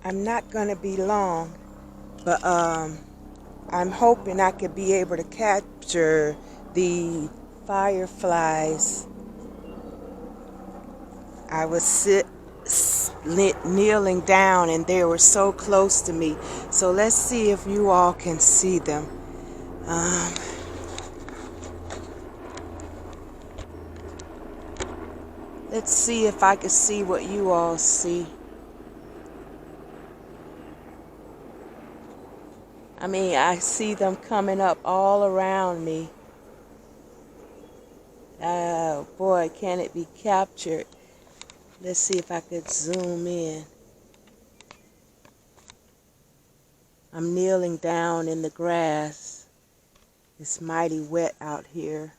I'm not going to be long, but I'm hoping I could be able to capture the fireflies. I was kneeling down and they were so close to me. So let's see if you all can see them. Um, let's see if I can see what you all see. I mean, I see them coming up all around me. Oh boy, can it be captured? Let's see if I could zoom in. I'm kneeling down in the grass. It's mighty wet out here.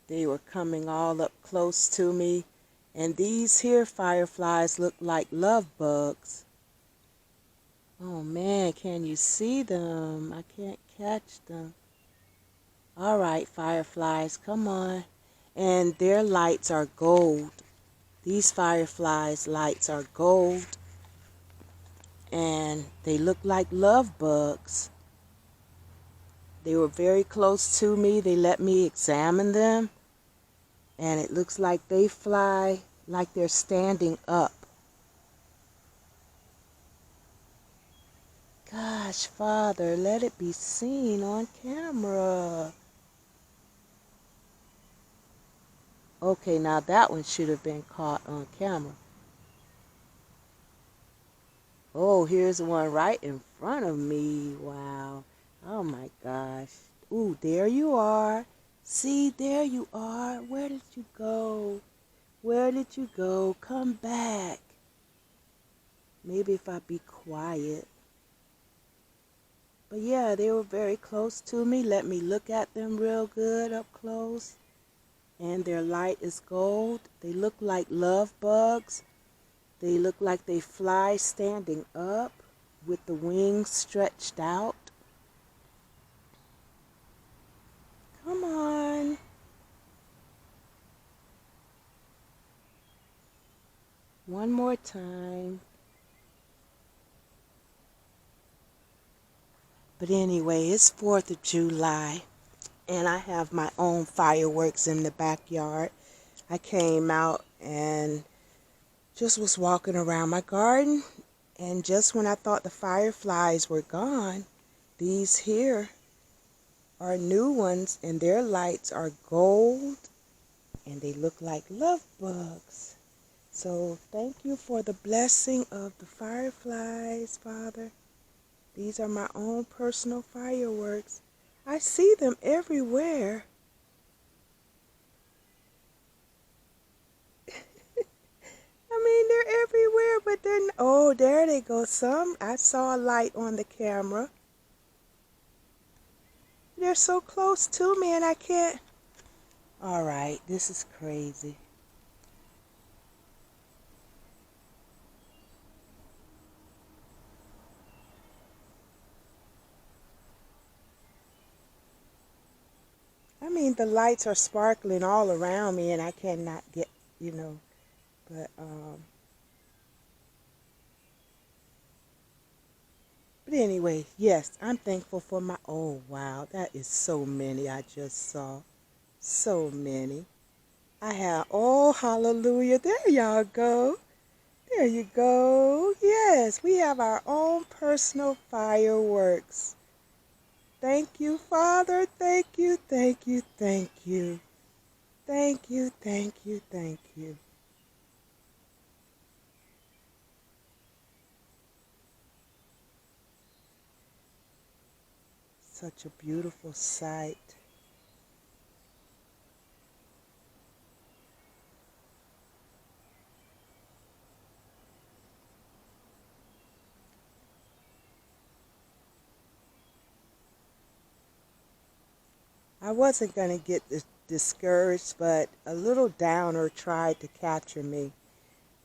They were coming all up close to me. And these here fireflies look like love bugs. Oh man, can you see them? I can't catch them. All right, fireflies, come on. And their lights are gold. These fireflies' lights are gold. And they look like love bugs. They were very close to me. They let me examine them. And it looks like they fly like they're standing up. Gosh, Father, let it be seen on camera. Okay, now that one should have been caught on camera. Oh, here's one right in front of me. Wow. Oh my gosh. Ooh, there you are. See, there you are. Where did you go? Where did you go? Come back. Maybe if I be quiet. But yeah, they were very close to me. Let me look at them real good up close. And their light is gold. They look like love bugs. They look like they fly standing up with the wings stretched out. Come on. One more time. But anyway, it's 4th of July. And I have my own fireworks in the backyard. I came out and just was walking around my garden. And just when I thought the fireflies were gone, these here are new ones, and their lights are gold, and they look like love bugs. So thank you for the blessing of the fireflies, Father. These are my own personal fireworks. I see them everywhere. I mean, they're everywhere, but then, oh, there they go. Some, I saw a light on the camera. They're so close to me, and I can't. All right, this is crazy. I mean, the lights are sparkling all around me, and I cannot get, you know, but, but anyway, yes, I'm thankful for my, oh, wow, that is so many I just saw. So many. I have, oh, hallelujah, there y'all go. There you go. Yes, we have our own personal fireworks. Thank you, Father. Thank you, thank you, thank you. Thank you, thank you, thank you. Such a beautiful sight. I wasn't going to get discouraged, but a little downer tried to capture me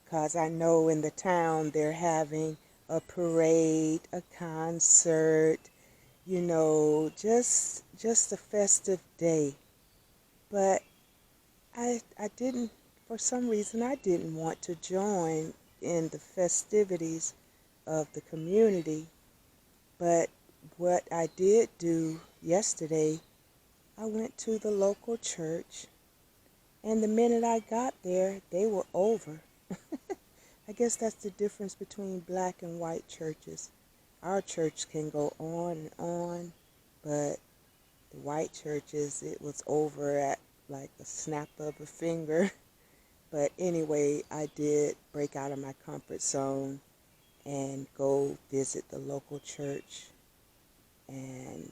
because I know in the town they're having a parade, a concert, you know, just a festive day. But I didn't for some reason, I didn't want to join in the festivities of the community. But what I did do yesterday, I went to the local church, and the minute I got there, they were over. I guess that's the difference between black and white churches. Our church can go on and on, but the white churches, it was over at like the snap of a finger. But anyway, I did break out of my comfort zone and go visit the local church. And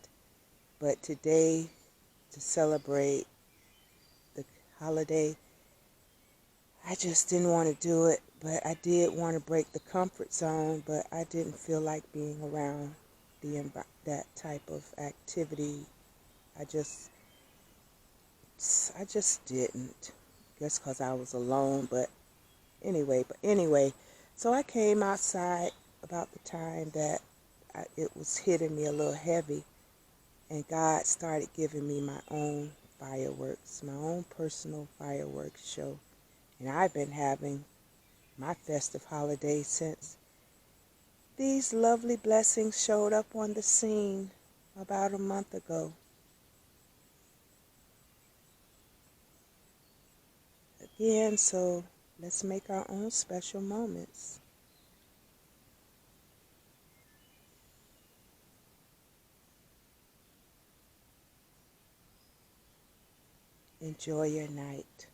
but today, to celebrate the holiday, I just didn't want to do it. But I did want to break the comfort zone, but I didn't feel like being around that type of activity. I just I just didn't. Guess because I was alone, but anyway, so I came outside about the time that it was hitting me a little heavy, and God started giving me my own fireworks, my own personal fireworks show. And I've been having my festive holiday since these lovely blessings showed up on the scene about a month ago. Again, so let's make our own special moments. Enjoy your night.